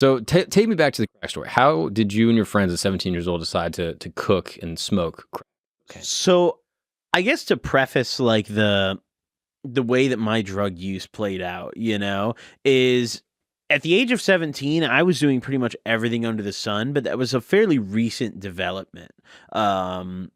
So take me back to the crack story. How did you and your friends at 17 years old decide to cook and smoke crack? Okay. So, I guess to preface like the way that my drug use played out, is at the age of 17, I was doing pretty much everything under the sun, but that was a fairly recent development. Um,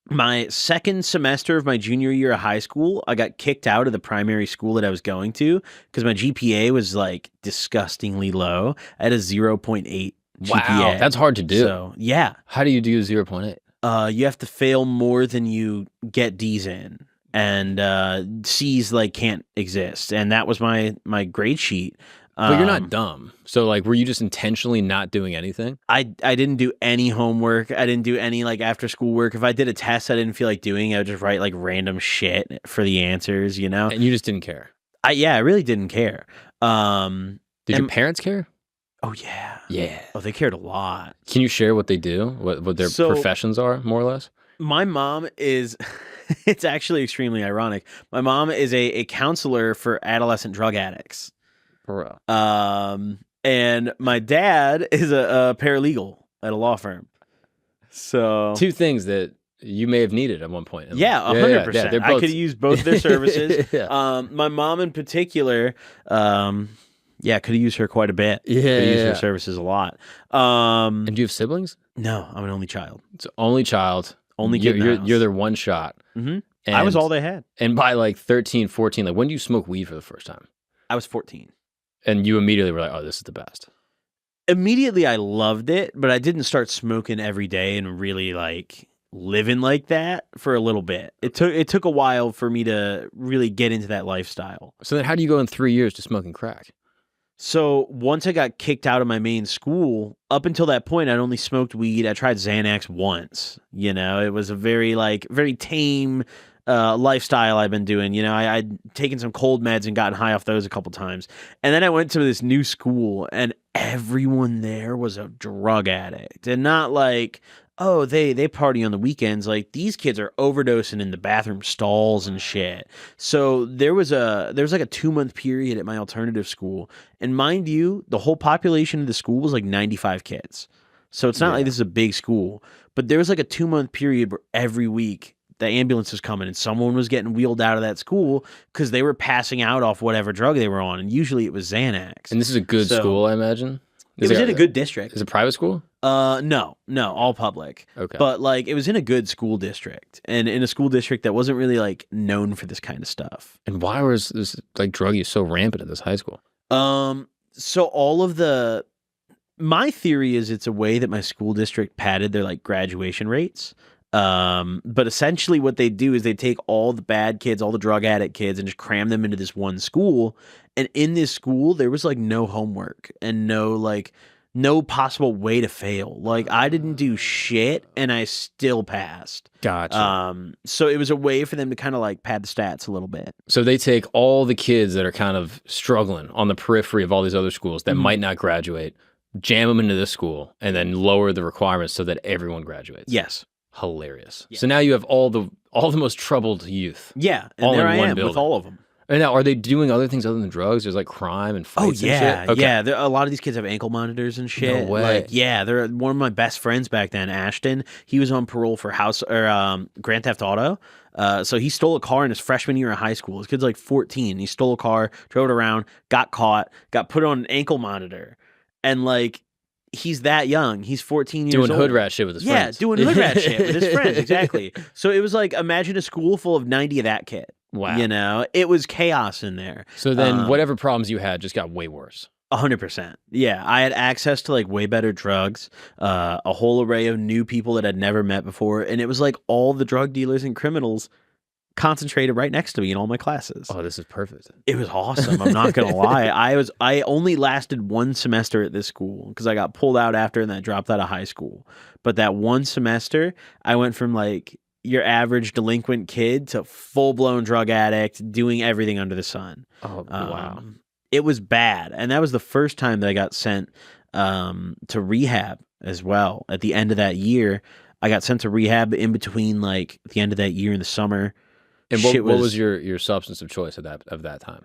my second semester of my junior year of high school, I got kicked out of the primary school that I was going to because my GPA was like disgustingly low. I had a 0.8 Wow, GPA. that's hard to do. So, yeah. How do you do 0.8? You have to fail more than you get D's in, and C's like can't exist. And that was my grade sheet. But you're not dumb. So like, were you just intentionally not doing anything? I didn't do any homework. I didn't do any like after school work. If I did a test I didn't feel like doing, I would just write like random shit for the answers, And you just didn't care. I really didn't care. Did your parents care? Oh yeah. Yeah. Oh, they cared a lot. Can you share what they do? What their professions are, more or less? My mom is it's actually extremely ironic. My mom is a counselor for adolescent drug addicts. Bro. And my dad is a paralegal at a law firm. So two things that you may have needed at one point. Yeah, 100%. I could use both their services. Yeah. My mom in particular, could have used her quite a bit. Yeah, could have used her services a lot. And do you have siblings? No, I'm an only child. It's only child. Only kid. You're their one shot. Mm-hmm. I was all they had. And by like 13, 14, like when do you smoke weed for the first time? I was 14. And you immediately were like, oh, this is the best. Immediately I loved it, but I didn't start smoking every day and really like living like that for a little bit. It took a while for me to really get into that lifestyle. So then how do you go in 3 years to smoking crack? So once I got kicked out of my main school, up until that point, I'd only smoked weed. I tried Xanax once. It was a very tame lifestyle I've been doing. I'd taken some cold meds and gotten high off those a couple times. And then I went to this new school and everyone there was a drug addict. And not like, oh, they party on the weekends. Like these kids are overdosing in the bathroom stalls and shit. So there was like a 2-month period at my alternative school. And mind you, the whole population of the school was like 95 kids. So it's not like this is a big school. But there was like a 2-month period where every week the ambulance was coming and someone was getting wheeled out of that school because they were passing out off whatever drug they were on. And usually it was Xanax. And this is a good school, I imagine? It was in a good district. Is it private school? No, all public. Okay. But like it was in a good school district and in a school district that wasn't really like known for this kind of stuff. And why was this like drug use so rampant at this high school? So all of my theory is it's a way that my school district padded their like graduation rates. But essentially what they do is they take all the bad kids, all the drug addict kids, and just cram them into this one school. And in this school, there was like no homework and no possible way to fail. Like I didn't do shit and I still passed. Gotcha. So it was a way for them to kind of like pad the stats a little bit. So they take all the kids that are kind of struggling on the periphery of all these other schools that might not graduate, jam them into this school, and then lower the requirements so that everyone graduates. Yes. Hilarious. Yeah. So now you have all the most troubled youth. Yeah, and there I am with all of them. And now, are they doing other things other than drugs? There's like crime and fights. Oh yeah, and shit? Okay. yeah. A lot of these kids have ankle monitors and shit. No way. Like, yeah, they're one of my best friends back then. Ashton, he was on parole for Grand Theft Auto. So he stole a car in his freshman year of high school. His kid's like 14. He stole a car, drove it around, got caught, got put on an ankle monitor, and like. He's that young. He's 14 years old. Doing hood rat shit with his friends. Yeah, doing hood rat shit with his friends. Exactly. So it was like, imagine a school full of 90 of that kid. Wow. It was chaos in there. So then whatever problems you had just got way worse. 100%. Yeah. I had access to like way better drugs, a whole array of new people that I'd never met before. And it was like all the drug dealers and criminals concentrated right next to me in all my classes. Oh, this is perfect. It was awesome. I'm not gonna lie. I only lasted 1 semester at this school because I got pulled out after and then I dropped out of high school. But that 1 semester, I went from like your average delinquent kid to full-blown drug addict, doing everything under the sun. Oh, wow. It was bad. And that was the first time that I got sent to rehab as well. At the end of that year, I got sent to rehab in between like the end of that year in the summer. And what was your substance of choice of that time?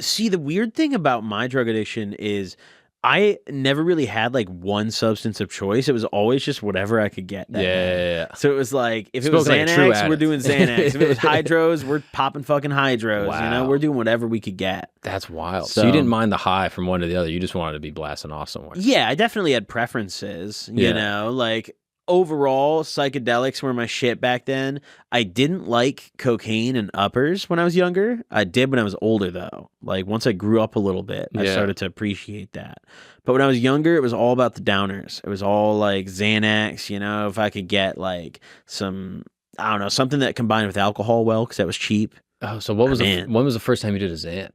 See, the weird thing about my drug addiction is I never really had like one substance of choice. It was always just whatever I could get. That day. Yeah. So it was like, if it was Spoken like a true Xanax, we're addict. doing Xanax. If it was hydros, we're popping fucking hydros. You know, Wow. we're doing whatever we could get. That's wild. So you didn't mind the high from one to the other. You just wanted to be blasting off somewhere. Yeah, I definitely had preferences. You Yeah. know, like overall, psychedelics were my shit back then. I didn't like cocaine and uppers when I was younger. I did when I was older, though. Like once I grew up a little bit, I Yeah. started to appreciate that. But when I was younger, it was all about the downers. It was all like Xanax, you know, if I could get like some, I don't know, something that combined with alcohol well, because that was cheap. Oh, so what was in. when was the first time you did a Xan?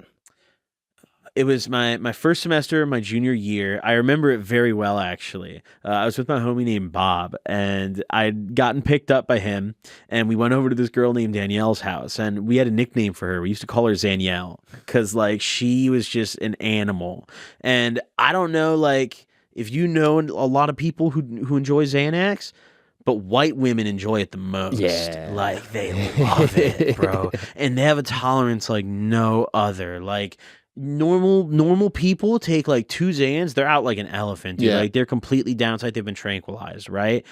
It was my first semester of my junior year. I remember it very well, actually. I was with my homie named Bob, and I'd gotten picked up by him, and we went over to this girl named Danielle's house, and we had a nickname for her. We used to call her Zanielle, because, like, she was just an animal. And I don't know, like, if you know a lot of people who enjoy Xanax, but white women enjoy it the most. Yeah. Like, they love it, bro. And they have a tolerance like no other. Like, normal people take like 2 Xans, they're out like an elephant, dude. Yeah. Like, they're completely down. It's like they've been tranquilized, right?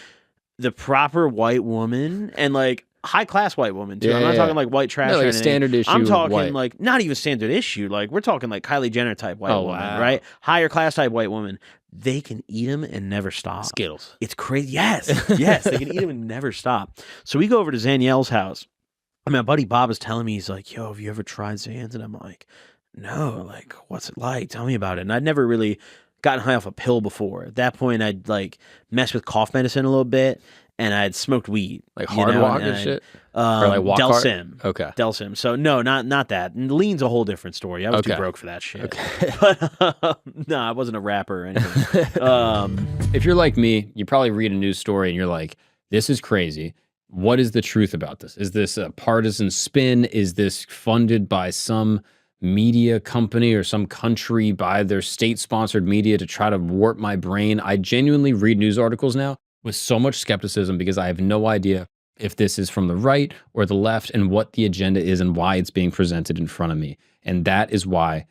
The proper white woman, and like high class white woman too. I'm not talking like white trash. No, or like a anything. standard issue. I'm talking white. like not even standard issue. Like, we're talking like Kylie Jenner type white woman, wow. right? Higher class type white woman. They can eat them and never stop. Skittles. It's crazy. Yes, yes, they can eat them and never stop. So we go over to Zanielle's house. And my buddy Bob is telling me, he's like, "Yo, have you ever tried Xans?" And I'm like, "No, like, what's it like? Tell me about it." And I'd never really gotten high off a pill before. At that point, I'd like messed with cough medicine a little bit, and I'd smoked weed. Like hard walk and shit? Or like walk hard? Delsim. Okay. Delsim. So no, not that. And lean's a whole different story. I was too Okay. broke for that shit. Okay. But no, I wasn't a rapper or anything. If you're like me, you probably read a news story and you're like, this is crazy. What is the truth about this? Is this a partisan spin? Is this funded by some media company or some country by their state-sponsored media to try to warp my brain? I genuinely read news articles now with so much skepticism because I have no idea if this is from the right or the left and what the agenda is and why it's being presented in front of me. And that is why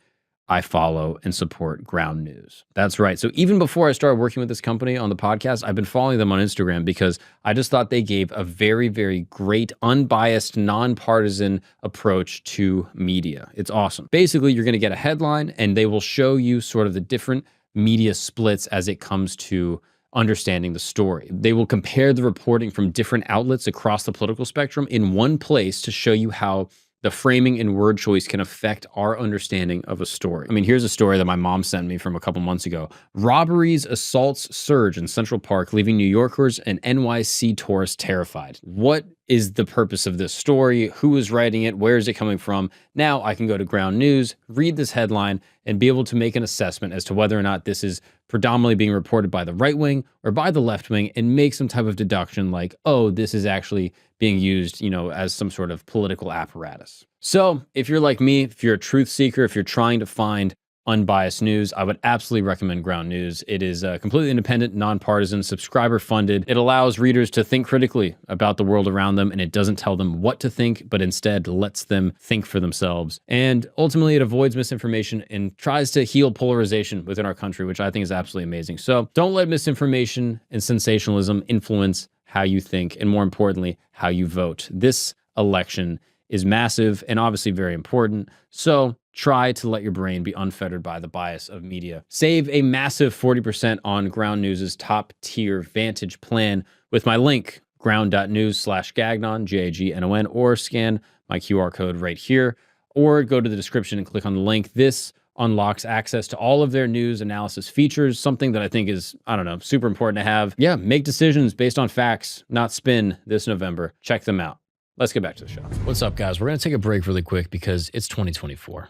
I follow and support Ground News. That's right. So even before I started working with this company on the podcast, I've been following them on Instagram because I just thought they gave a very, very great, unbiased, nonpartisan approach to media. It's awesome. Basically, you're going to get a headline and they will show you sort of the different media splits as it comes to understanding the story. They will compare the reporting from different outlets across the political spectrum in one place to show you how the framing and word choice can affect our understanding of a story. I mean, here's a story that my mom sent me from a couple months ago. Robberies, assaults surge in Central Park, leaving New Yorkers and NYC tourists terrified. What is the purpose of this story? Who is writing it? Where is it coming from? Now I can go to Ground News, read this headline, and be able to make an assessment as to whether or not this is predominantly being reported by the right wing or by the left wing, and make some type of deduction like, oh, this is actually being used, you know, as some sort of political apparatus. So if you're like me, if you're a truth seeker, if you're trying to find unbiased news, I would absolutely recommend Ground News. It is completely independent, nonpartisan, subscriber funded. It allows readers to think critically about the world around them, and it doesn't tell them what to think, but instead lets them think for themselves. And ultimately, it avoids misinformation and tries to heal polarization within our country, which I think is absolutely amazing. So don't let misinformation and sensationalism influence how you think, and more importantly, how you vote. This election is massive and obviously very important. So try to let your brain be unfettered by the bias of media. Save a massive 40% on Ground News' top tier Vantage plan with my link, ground.news/Gagnon, Gagnon, or scan my QR code right here, or go to the description and click on the link. This unlocks access to all of their news analysis features, something that I think is, I don't know, super important to have. Yeah, make decisions based on facts, not spin this November. Check them out. Let's get back to the show. What's up, guys? We're going to take a break really quick because it's 2024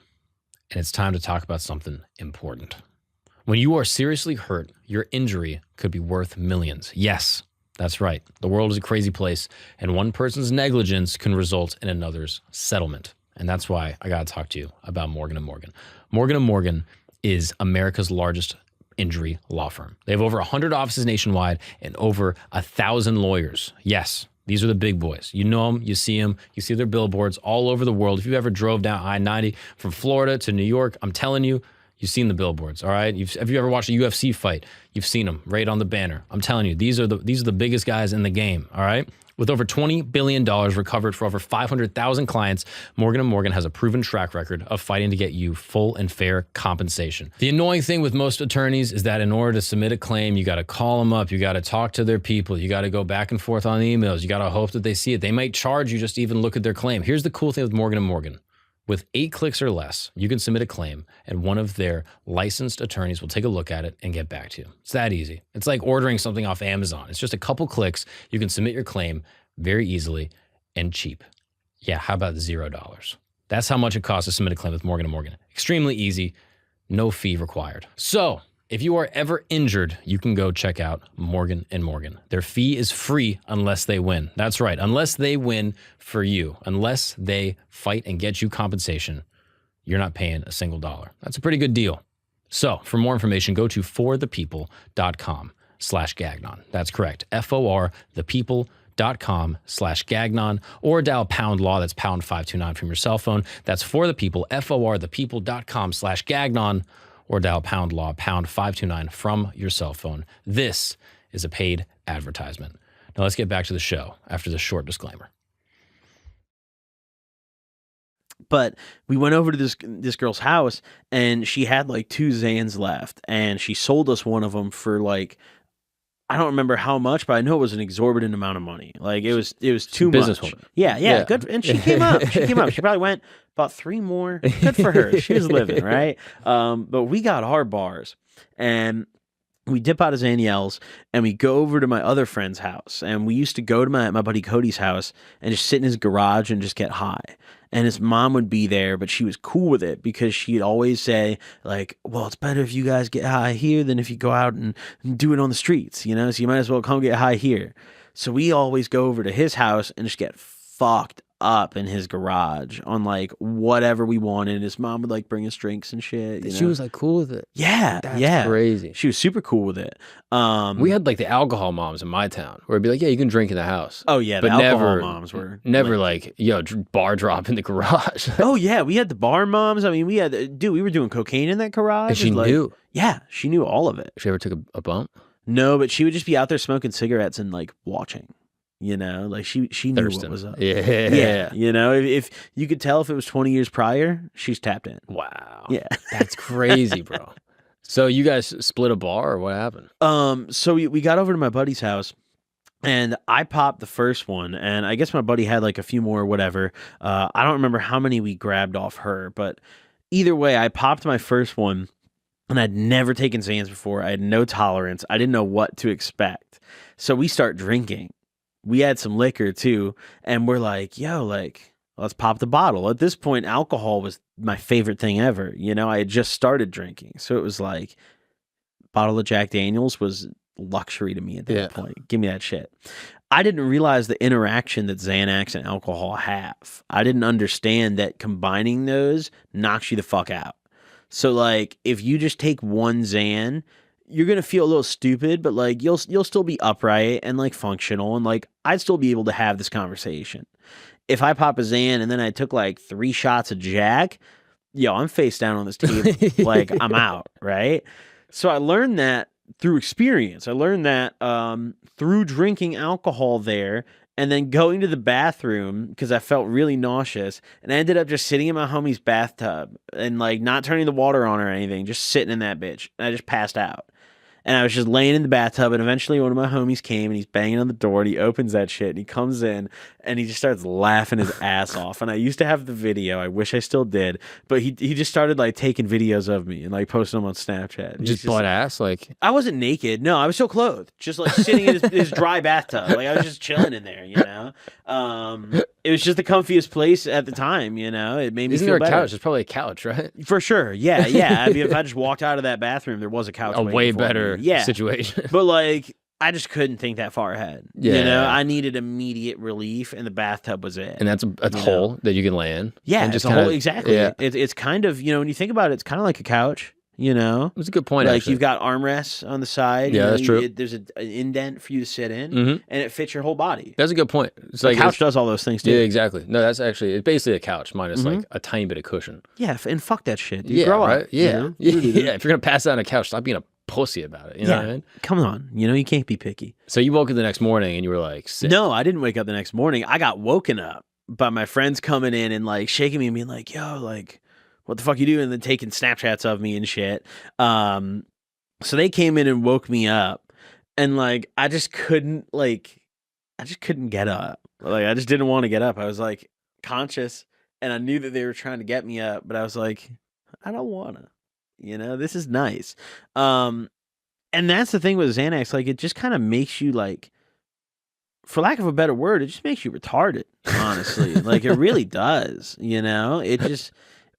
and it's time to talk about something important. When you are seriously hurt, your injury could be worth millions. Yes, that's right. The world is a crazy place, and one person's negligence can result in another's settlement. And that's why I got to talk to you about Morgan & Morgan. Morgan & Morgan is America's largest injury law firm. They have over 100 offices nationwide and over 1,000 lawyers. Yes, these are the big boys. You know them, you see their billboards all over the world. If you ever drove down I-90 from Florida to New York, I'm telling you, You've seen the billboards, all right? Have you ever watched a UFC fight? You've seen them right on the banner. I'm telling you, these are the biggest guys in the game, all right? With over $20 billion recovered for over 500,000 clients, Morgan & Morgan has a proven track record of fighting to get you full and fair compensation. The annoying thing with most attorneys is that in order to submit a claim, you got to call them up, you got to talk to their people, you got to go back and forth on emails, you got to hope that they see it. They might charge you just to even look at their claim. Here's the cool thing with Morgan & Morgan. With 8 clicks or less, you can submit a claim and one of their licensed attorneys will take a look at it and get back to you. It's that easy. It's like ordering something off Amazon. It's just a couple clicks. You can submit your claim very easily and cheap. Yeah, how about $0? That's how much it costs to submit a claim with Morgan & Morgan. Extremely easy, no fee required. So, if you are ever injured, you can go check out Morgan & Morgan. Their fee is free unless they win. That's right, unless they win for you. Unless they fight and get you compensation, you're not paying a single dollar. That's a pretty good deal. So, for more information, go to forthepeople.com/Gagnon. That's correct, forthepeople.com/Gagnon, or dial pound law, that's pound 529 from your cell phone. That's for the people, forthepeople.com/Gagnon, or dial pound law, pound 529 from your cell phone. This is a paid advertisement. Now let's get back to the show after this short disclaimer. But we went over to this girl's house, and she had like 2 Zans left, and she sold us one of them for like, I don't remember how much, but I know it was an exorbitant amount of money. Like it was too much. Yeah. Good. And she came up. She probably went about 3 more. Good for her. She was living, right? But we got our bars, and we dip out of Zaniel's, and we go over to my other friend's house. And we used to go to my buddy Cody's house and just sit in his garage and just get high. And his mom would be there, but she was cool with it because she'd always say, like, well, it's better if you guys get high here than if you go out and do it on the streets, you know? So you might as well come get high here. So we always go over to his house and just get fucked up in his garage on like whatever we wanted. His mom would like bring us drinks and shit. She was like cool with it. Yeah. That's crazy. She was super cool with it. We had like the alcohol moms in my town where it'd be like, yeah, you can drink in the house. Oh yeah. But the alcohol moms were never like, yo, bar drop in the garage. Oh yeah. We had the bar moms. I mean, we were doing cocaine in that garage. And she knew. Yeah. She knew all of it. She ever took a bump? No, but she would just be out there smoking cigarettes and like watching. You know, like she knew what was up. Yeah. You know, if you could tell if it was 20 years prior, she's tapped in. Wow. Yeah. That's crazy, bro. So you guys split a bar or what happened? So we got over to my buddy's house, and I popped the first one, and I guess my buddy had like a few more or whatever. I don't remember how many we grabbed off her, but either way, I popped my first one, and I'd never taken Xans before. I had no tolerance. I didn't know what to expect. So we start drinking. We had some liquor too, and we're like, yo, like, let's pop the bottle. At this point, alcohol was my favorite thing ever. You know, I had just started drinking. So it was like, bottle of Jack Daniels was luxury to me at that point. Give me that shit. I didn't realize the interaction that Xanax and alcohol have. I didn't understand that combining those knocks you the fuck out. So like, if you just take one Xan, you're going to feel a little stupid, but like you'll still be upright and like functional, and like I'd still be able to have this conversation. If I pop a Xan and then I took like 3 shots of Jack, yo, I'm face down on this table. Like I'm out, right? So I learned that through experience. I learned that through drinking alcohol there, and then going to the bathroom because I felt really nauseous, and I ended up just sitting in my homie's bathtub and like not turning the water on or anything, just sitting in that bitch. And I just passed out. And I was just laying in the bathtub, and eventually one of my homies came, and he's banging on the door, and he opens that shit, and he comes in, and he just starts laughing his ass off. And I used to have the video. I wish I still did. But he just started, like, taking videos of me and, like, posting them on Snapchat. Just butt ass? Like, I wasn't naked. No, I was still clothed. Just, like, sitting in his dry bathtub. Like, I was just chilling in there, you know? It was just the comfiest place at the time, you know? It made me feel better. Isn't there a couch? There's probably a couch, right? For sure. Yeah. I mean, if I just walked out of that bathroom, there was a couch. A way better situation. But like, I just couldn't think that far ahead. Yeah. You know, I needed immediate relief, and the bathtub was it. And that's a hole that you can lay in. Yeah, and just a hole. Exactly. Yeah. It's kind of, you know, when you think about it, it's kind of like a couch. You know, It's a good point. like Actually, you've got armrests on the side. Yeah, that's true. There's an indent for you to sit in, Mhm. and it fits your whole body. That's a good point. It's The like couch does all those things too. Yeah, exactly. No, that's actually it's basically a couch minus like a tiny bit of cushion. Yeah, and fuck that shit. Dude. Yeah, Grow right. up. Yeah, You know? yeah. If you're gonna pass out on a couch, stop being a pussy about it. You know what I mean? Come on. You know, you can't be picky. So you woke up the next morning and you were like, sick. No, I didn't wake up the next morning. I got woken up by my friends coming in and like shaking me and being like, yo, like, what the fuck you doing? And then taking Snapchats of me and shit. So they came in and woke me up, and like I just couldn't get up. Like I just didn't want to get up. I was like conscious, and I knew that they were trying to get me up, but I was like, I don't wanna. You know, this is nice. And that's the thing with Xanax, like it just kind of makes you like, for lack of a better word, it just makes you retarded, honestly. Like it really does, you know?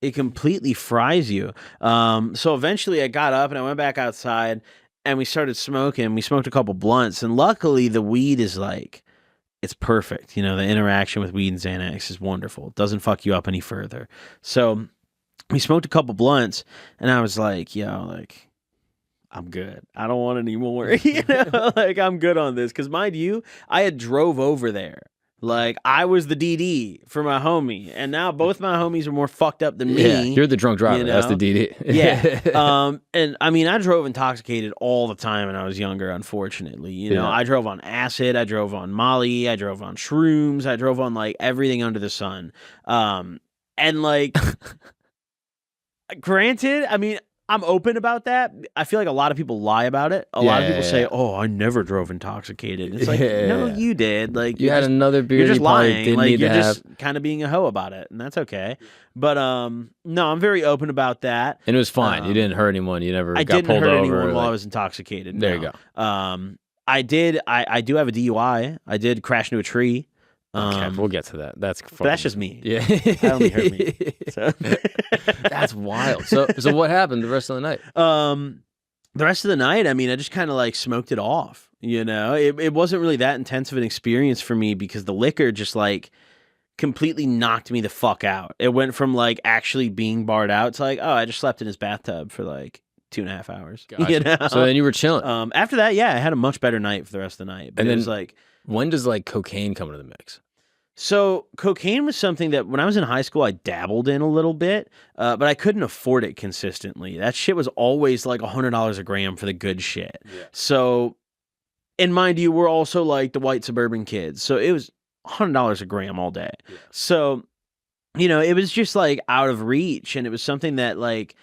It completely fries you. So eventually I got up and I went back outside and we started smoking. We smoked a couple blunts, and luckily the weed is like, it's perfect. You know, the interaction with weed and Xanax is wonderful. It doesn't fuck you up any further. So we smoked a couple blunts and I was like, yo, like, I'm good. I don't want any more. You know, like I'm good on this. Cause mind you, I had drove over there. Like I was the DD for my homie, and now both my homies are more fucked up than me. Yeah, you're the drunk driver. You know? That's the DD. Yeah. And I mean, I drove intoxicated all the time when I was younger. Unfortunately, you know, I drove on acid, I drove on Molly, I drove on shrooms, I drove on like everything under the sun. And like, granted, I mean, I'm open about that. I feel like a lot of people lie about it. A lot of people say, "Oh, I never drove intoxicated." It's like, no, you did. Like you had another beer. You're just lying. Didn't like need you're to just have. kind of being a hoe about it, and that's okay. But no, I'm very open about that. And it was fine. You didn't hurt anyone. You never I got didn't pulled hurt over. anyone while I was intoxicated. There you no. go. I did. I do have a DUI. I did crash into a tree. Okay, we'll get to that. That's but that's just me. Yeah, that only hurt me. So. That's wild. So what happened the rest of the night? The rest of the night, I mean, I just kind of like smoked it off. You know, it wasn't really that intense of an experience for me because the liquor just like completely knocked me the fuck out. It went from like actually being barred out to like, oh, I just slept in his bathtub for like 2.5 hours. Gotcha. You know? So then you were chilling. After that, yeah, I had a much better night for the rest of the night. But and it then was like, when does like cocaine come into the mix? So cocaine was something that when I was in high school, I dabbled in a little bit, but I couldn't afford it consistently. That shit was always like $100 a gram for the good shit. Yeah. So, and mind you, we're also like the white suburban kids. So it was $100 a gram all day. Yeah. So, you know, it was just like out of reach. And it was something that like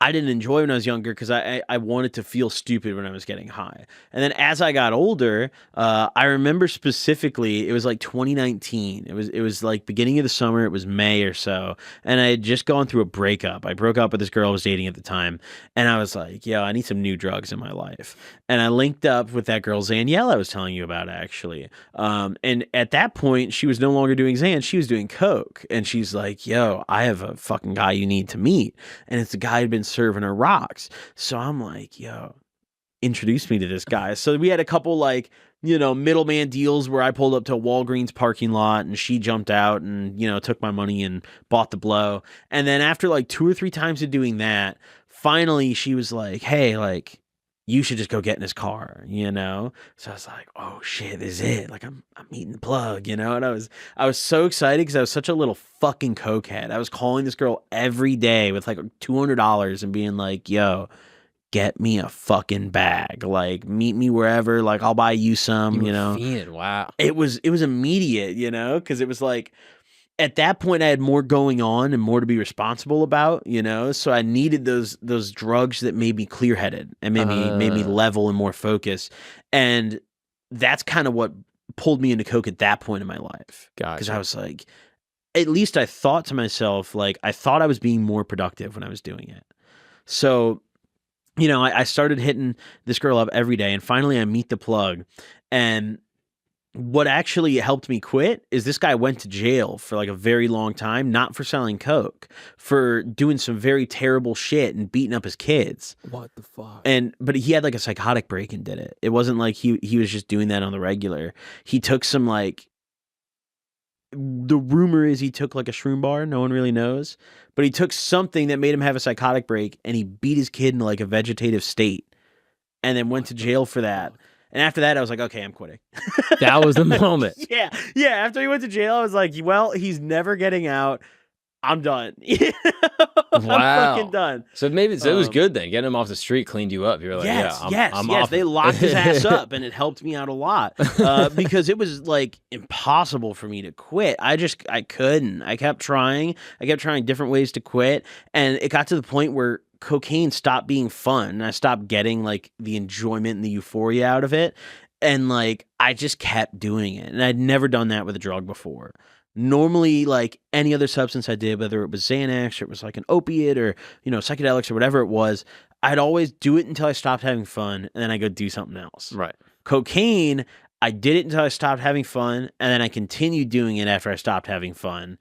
I didn't enjoy when I was younger because I wanted to feel stupid when I was getting high. And then as I got older, I remember specifically, it was like 2019. It was like beginning of the summer. It was May or so. And I had just gone through a breakup. I broke up with this girl I was dating at the time. And I was like, yo, I need some new drugs in my life. And I linked up with that girl, Zanielle, I was telling you about, actually. And at that point, she was no longer doing Xan. She was doing Coke. And she's like, yo, I have a fucking guy you need to meet. And it's the guy who'd been serving her rocks. So I'm like, yo, introduce me to this guy. So we had a couple like, you know, middleman deals where I pulled up to a Walgreens parking lot and she jumped out and, you know, took my money and bought the blow. And then after like 2 or 3 times of doing that, finally she was like, hey, like, you should just go get in his car, you know? So I was like, oh shit, this is it. Like I'm meeting the plug, you know? And I was so excited because I was such a little fucking cokehead. I was calling this girl every day with like $200 and being like, yo, get me a fucking bag. Like meet me wherever, like I'll buy you some, you know? Fiended. Wow. It was immediate, you know? Because it was like, at that point I had more going on and more to be responsible about, you know? So I needed those drugs that made me clear-headed and made me level and more focused. And that's kind of what pulled me into coke at that point in my life. Gotcha. Because I was like, at least I thought to myself, like I thought I was being more productive when I was doing it. So, you know, I started hitting this girl up every day, and finally I meet the plug. And what actually helped me quit is this guy went to jail for like a very long time, not for selling coke, for doing some very terrible shit and beating up his kids. What the fuck? But he had like a psychotic break and did it. It wasn't like he was just doing that on the regular. He took some like the rumor is he took like a shroom bar. No one really knows, but he took something that made him have a psychotic break, and he beat his kid into like a vegetative state, and then went to jail for that. And after that, I was like, okay, I'm quitting. That was the moment. Yeah. After he went to jail, I was like, well, he's never getting out. I'm done. I'm fucking done. So maybe it was good then. Getting him off the street cleaned you up. You're like, yes. They locked his ass up, and it helped me out a lot because it was like impossible for me to quit. I couldn't. I kept trying. Different ways to quit, and it got to the point where cocaine stopped being fun, and I stopped getting like the enjoyment and the euphoria out of it, and like I just kept doing it, and I'd never done that with a drug before. Normally, like any other substance I did, whether it was Xanax or it was like an opiate or, psychedelics or whatever it was, I'd always do it until I stopped having fun, and then I go do something else. Right. Cocaine, I did it until I stopped having fun, and then I continued doing it after I stopped having fun.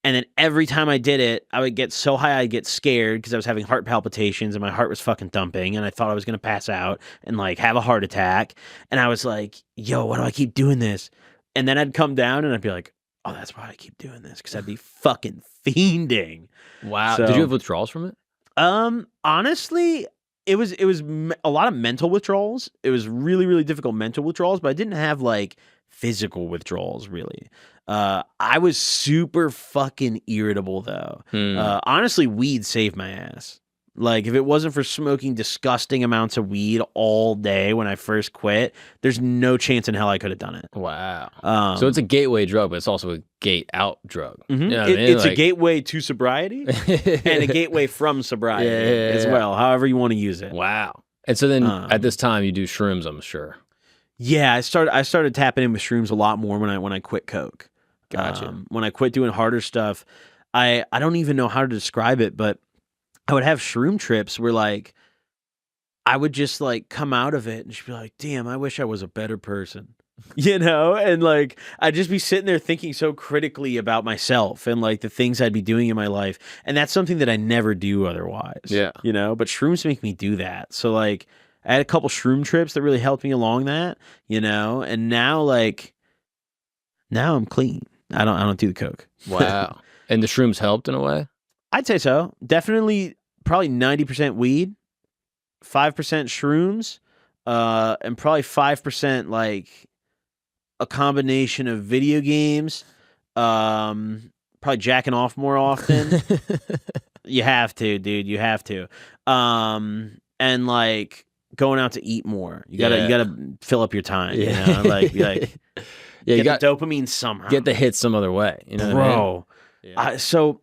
And then every time I did it, I would get so high I'd get scared because I was having heart palpitations and my heart was fucking thumping, and I thought I was going to pass out and like have a heart attack. And I was like, yo, why do I keep doing this? And then I'd come down and I'd be like, oh, that's why I keep doing this, because I'd be fucking fiending. Wow. So, did you have withdrawals from it? Honestly, it was a lot of mental withdrawals. It was really, really difficult mental withdrawals, but I didn't have like physical withdrawals really. I was super fucking irritable though. Honestly, weed saved my ass. Like, if it wasn't for smoking disgusting amounts of weed all day when I first quit, there's no chance in hell I could have done it. Wow. So it's a gateway drug, but it's also a gate out drug. Mm-hmm. You know what I mean? It's a gateway to sobriety and a gateway from sobriety as well, however you want to use it. Wow. And so then at this time you do shrooms, I'm sure. Yeah, I started tapping in with shrooms a lot more when I quit coke. Gotcha. When I quit doing harder stuff, I don't even know how to describe it, but I would have shroom trips where like I would just like come out of it and just be like, damn, I wish I was a better person. And like I'd just be sitting there thinking so critically about myself and like the things I'd be doing in my life. And that's something that I never do otherwise. Yeah. But shrooms make me do that. So like I had a couple shroom trips that really helped me along that, and now I'm clean. I don't do the coke. Wow. And the shrooms helped in a way? I'd say so. Definitely probably 90% weed, 5% shrooms, and probably 5% like a combination of video games, probably jacking off more often. You have to, dude. You have to. And like going out to eat more. You gotta fill up your time. Yeah. Like you got the dopamine somehow. Get the hit some other way. Bro. What I mean? Yeah. So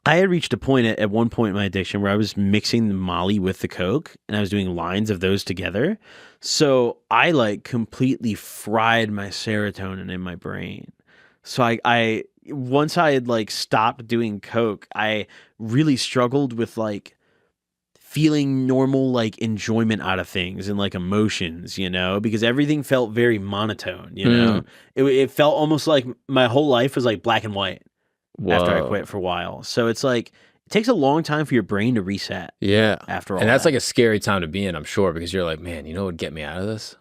I had reached a point at one point in my addiction where I was mixing the Molly with the Coke, and I was doing lines of those together. So I like completely fried my serotonin in my brain. So I once I had like stopped doing Coke, I really struggled with like feeling normal like enjoyment out of things and like emotions, because everything felt very monotone, It felt almost like my whole life was like black and white. Whoa. After I quit for a while. So it's like it takes a long time for your brain to reset. Yeah. After all. And that's like a scary time to be in, I'm sure, because you're like, man, what would get me out of this?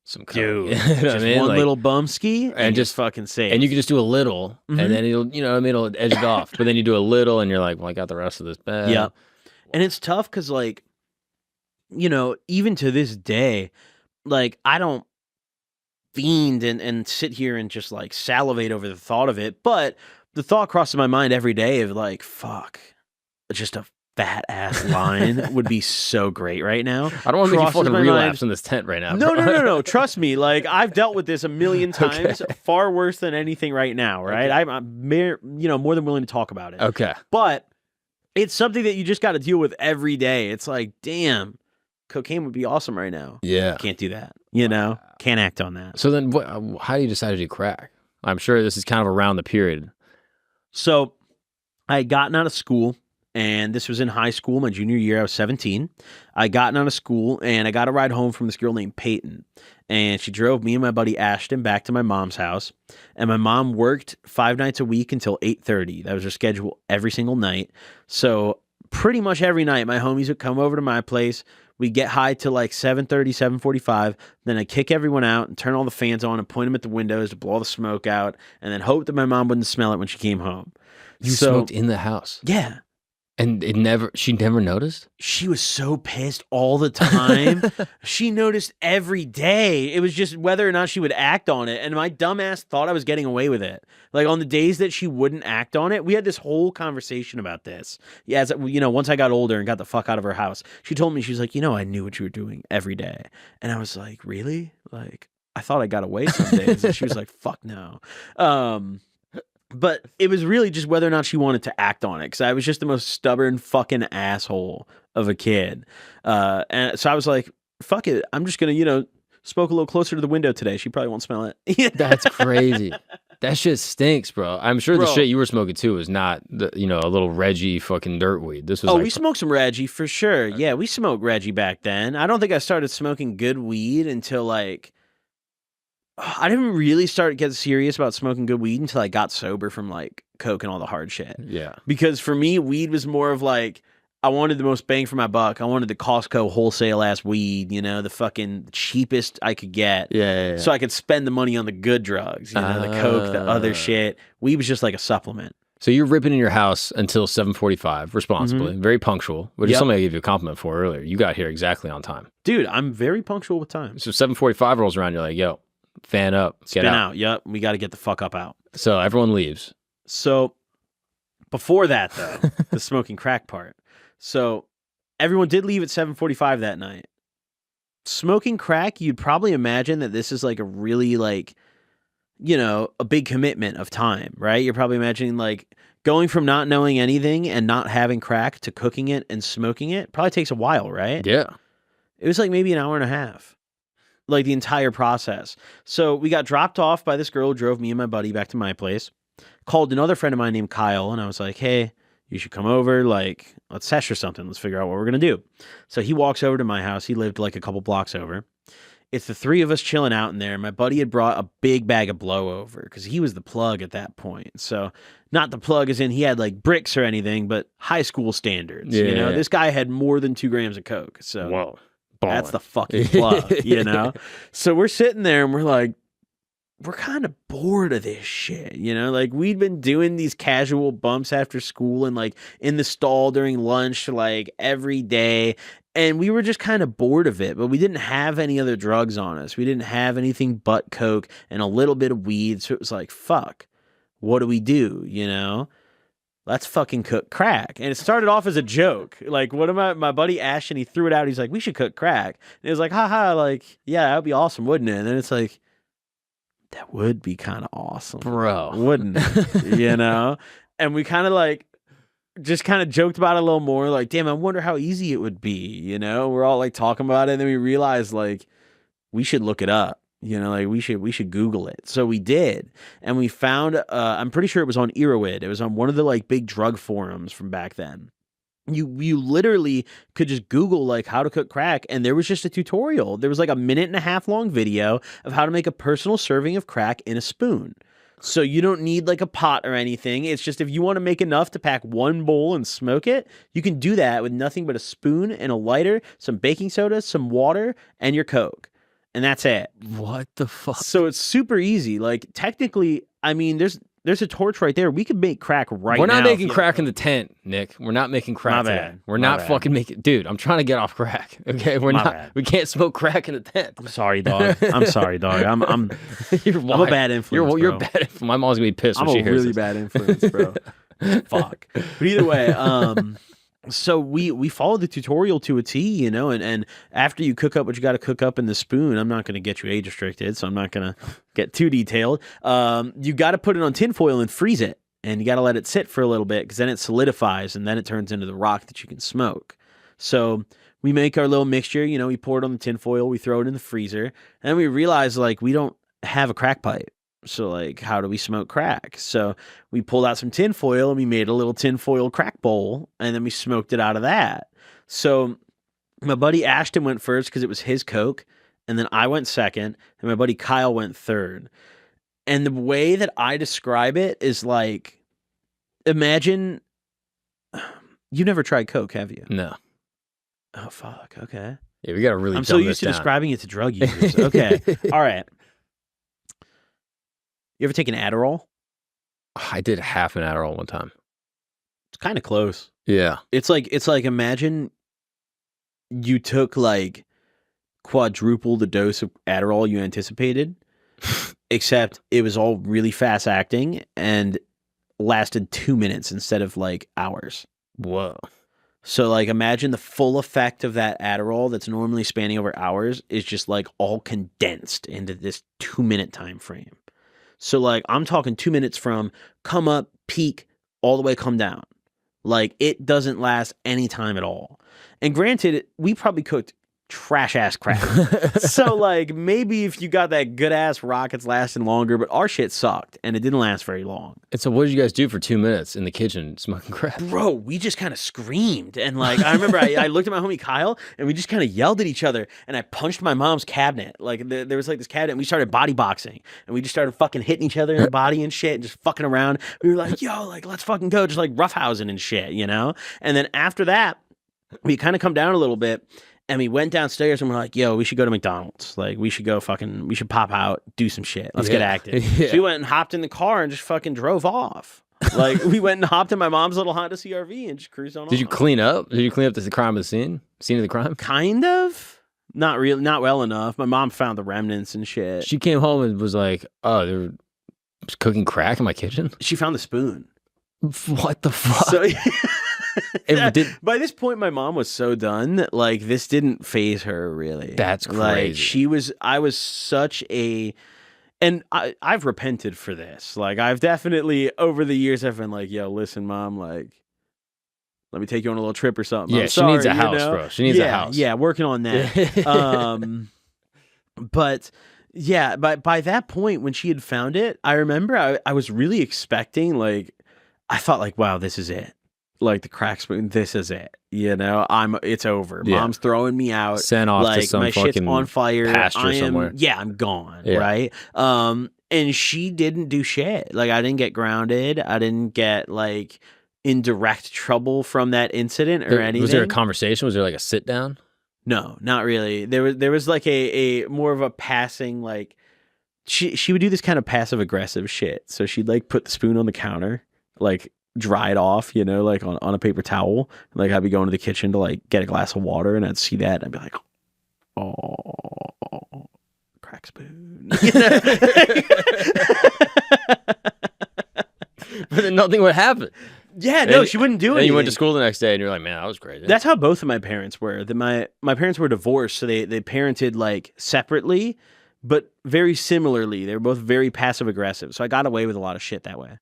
Some coke. Dude, just one little bumski and just fucking safe. And you can just do a little and then it'll edge it off. But then you do a little and you're like, well, I got the rest of this bad. Yeah. And it's tough because like, even to this day, like I don't fiend and sit here and just like salivate over the thought of it, but the thought crosses my mind every day of like, fuck, just a fat ass line would be so great right now. I don't want to make you fucking relapse in this tent right now. No. Trust me. Like I've dealt with this a million times, far worse than anything right now. Right. Okay. I'm more than willing to talk about it. Okay. But it's something that you just got to deal with every day. It's like, damn, cocaine would be awesome right now. Yeah. Can't do that. Can't act on that. So then how do you decide to do crack? I'm sure this is kind of around the period. So I had gotten out of school, and this was in high school, my junior year. I was 17. I gotten out of school, and I got a ride home from this girl named Peyton. And she drove me and my buddy Ashton back to my mom's house. And my mom worked 5 nights a week until 8:30. That was her schedule every single night. So pretty much every night, my homies would come over to my place. We get high to like 7:30, 7:45. Then I kick everyone out and turn all the fans on and point them at the windows to blow all the smoke out, and then hope that my mom wouldn't smell it when she came home. You smoked in the house? Yeah. And she never noticed? She was so pissed all the time. She noticed every day. It was just whether or not she would act on it. And my dumbass thought I was getting away with it. Like on the days that she wouldn't act on it, we had this whole conversation about this. Yeah, once I got older and got the fuck out of her house, she told me, she's like, I knew what you were doing every day. And I was like, really? Like, I thought I got away some days. And she was like, fuck no. But it was really just whether or not she wanted to act on it, because I was just the most stubborn fucking asshole of a kid. And so I was like, fuck it. I'm just going to, smoke a little closer to the window today. She probably won't smell it. That's crazy. That shit stinks, bro. I'm sure the shit you were smoking too was not, a little Reggie fucking dirt weed. This was we smoked some Reggie for sure. Yeah, we smoked Reggie back then. I don't think I started smoking good weed until like... I didn't really start to get serious about smoking good weed until I got sober from like coke and all the hard shit. Yeah. Because for me, weed was more of like, I wanted the most bang for my buck. I wanted the Costco wholesale ass weed, the fucking cheapest I could get. Yeah. So I could spend the money on the good drugs, the coke, the other shit. Weed was just like a supplement. So you're ripping in your house until 7:45 responsibly, very punctual, which is something I gave you a compliment for earlier. You got here exactly on time. Dude, I'm very punctual with time. So 7:45 rolls around, you're like, yo, fan up, Spin out. Yep, we got to get the fuck up out. So everyone leaves. So before that, though, the smoking crack part. So everyone did leave at 7:45 that night. Smoking crack, you'd probably imagine that this is like a really like, a big commitment of time, right? You're probably imagining like going from not knowing anything and not having crack to cooking it and smoking it probably takes a while, right? Yeah. It was like maybe an hour and a half. Like the entire process. So we got dropped off by this girl who drove me and my buddy back to my place. Called another friend of mine named Kyle, and I was like, hey, you should come over. Like, let's sesh or something. Let's figure out what we're going to do. So he walks over to my house. He lived like a couple blocks over. It's the three of us chilling out in there. My buddy had brought a big bag of blow over because he was the plug at that point. So not the plug as in he had like bricks or anything, but high school standards. Yeah. This guy had more than 2 grams of coke. So whoa. That's the fucking plug, So we're sitting there and we're like, we're kind of bored of this shit, Like we'd been doing these casual bumps after school and like in the stall during lunch, like every day. And we were just kind of bored of it, but we didn't have any other drugs on us. We didn't have anything but coke and a little bit of weed. So it was like, fuck, what do we do, Let's fucking cook crack. And it started off as a joke. Like one of my buddy Ashton, he threw it out. He's like, we should cook crack. And it was like, haha, like, yeah, that would be awesome, wouldn't it? And then it's like, that would be kind of awesome. Bro. Wouldn't it? And we kind of like, just kind of joked about it a little more. Like, damn, I wonder how easy it would be. We're all like talking about it. And then we realized like, we should look it up. Like we should Google it. So we did. And we found, I'm pretty sure it was on Erowid. It was on one of the like big drug forums from back then. You literally could just Google like how to cook crack. And there was just a tutorial. There was like a 1.5-minute long video of how to make a personal serving of crack in a spoon. So you don't need like a pot or anything. It's just if you want to make enough to pack one bowl and smoke it, you can do that with nothing but a spoon and a lighter, some baking soda, some water, and your Coke. And that's it. What the fuck? So it's super easy. Like technically, I mean, there's a torch right there. We could make crack right now. We're not making crack in the tent, Nick. We're not making crack. My bad. We're not fucking making. Dude, I'm trying to get off crack. Okay, we're not. Bad. We can't smoke crack in the tent. I'm sorry, dog. I'm sorry, dog. I'm I'm a bad influence. You're bad. My mom's gonna be pissed when she hears I'm a really this. bad influence, bro. Fuck. But either way, so we followed the tutorial to a T, and after you cook up what you got to cook up in the spoon, I'm not going to get you age restricted, so I'm not going to get too detailed. You got to put it on tinfoil and freeze it, and you got to let it sit for a little bit because then it solidifies and then it turns into the rock that you can smoke. So we make our little mixture, we pour it on the tinfoil, we throw it in the freezer, and then we realize like we don't have a crack pipe. So like, how do we smoke crack? So we pulled out some tinfoil and we made a little tinfoil crack bowl and then we smoked it out of that. So my buddy Ashton went first because it was his Coke. And then I went second and my buddy Kyle went third. And the way that I describe it is like, imagine you never tried Coke, have you? No. Oh, fuck. Okay. Yeah, we got to really I'm dumb so this used to down. describing it to drug users. Okay. All right. You ever take an Adderall? I did half an Adderall one time. It's kind of close. Yeah. It's like imagine you took like quadruple the dose of Adderall you anticipated, except it was all really fast acting and lasted 2 minutes instead of like hours. Whoa. So like imagine the full effect of that Adderall that's normally spanning over hours is just like all condensed into this 2-minute time frame. So like I'm talking 2 minutes from come up, peak, all the way come down. Like it doesn't last any time at all. And granted, we probably cooked trash ass crap. So like maybe if you got that good ass rockets lasting longer, but our shit sucked and it didn't last very long. And so what did you guys do for 2 minutes in the kitchen smoking crack? Bro, we just kind of screamed. And like I remember I looked at my homie Kyle and we just kind of yelled at each other and I punched my mom's cabinet. Like there was like this cabinet and we started body boxing and we just started fucking hitting each other in the body and shit and just fucking around. We were like, yo, like let's fucking go, just like roughhousing and shit, you know? And then after that, we kind of come down a little bit. And we went downstairs and we're like, yo, we should go to McDonald's. Like, we should pop out, do some shit. Let's get active. Yeah. So we went and hopped in the car and just fucking drove off. Like, we went and hopped in my mom's little Honda CRV and just cruised on off. Did you clean up? Did you clean up the crime of the scene? Scene of the crime? Kind of. Not really, not well enough. My mom found the remnants and shit. She came home and was like, oh, they're cooking crack in my kitchen? She found the spoon. What the fuck? So... By this point, my mom was so done that like this didn't faze her really. That's crazy. Like I was such a, and I've repented for this. Like I've definitely over the years I've been like, yo, listen, mom, like, let me take you on a little trip or something. Yeah, she needs a house, bro. She needs a house. Yeah, working on that. But yeah, by that point when she had found it, I remember I was really expecting like, I thought like, wow, this is it. Like the crack spoon, this is it. You know, it's over. Yeah. Mom's throwing me out. Sent off like to some my shit's fucking on fire. pasture somewhere. Yeah, I'm gone. Yeah. Right. And she didn't do shit. Like I didn't get grounded. I didn't get like in direct trouble from that incident or anything. Was there a conversation? Was there like a sit down? No, not really. There was like a more of a passing like she would do this kind of passive aggressive shit. So she'd like put the spoon on the counter, like dry it off, you know, like on a paper towel. Like I'd be going to the kitchen to like get a glass of water and I'd see that and I'd be like, oh, crack spoon. You know? But then nothing would happen. Yeah, no, she wouldn't do it. And you went to school the next day and you're like, man, that was crazy. That's how both of my parents were. My parents were divorced, so they parented like separately, but very similarly. They were both very passive aggressive. So I got away with a lot of shit that way.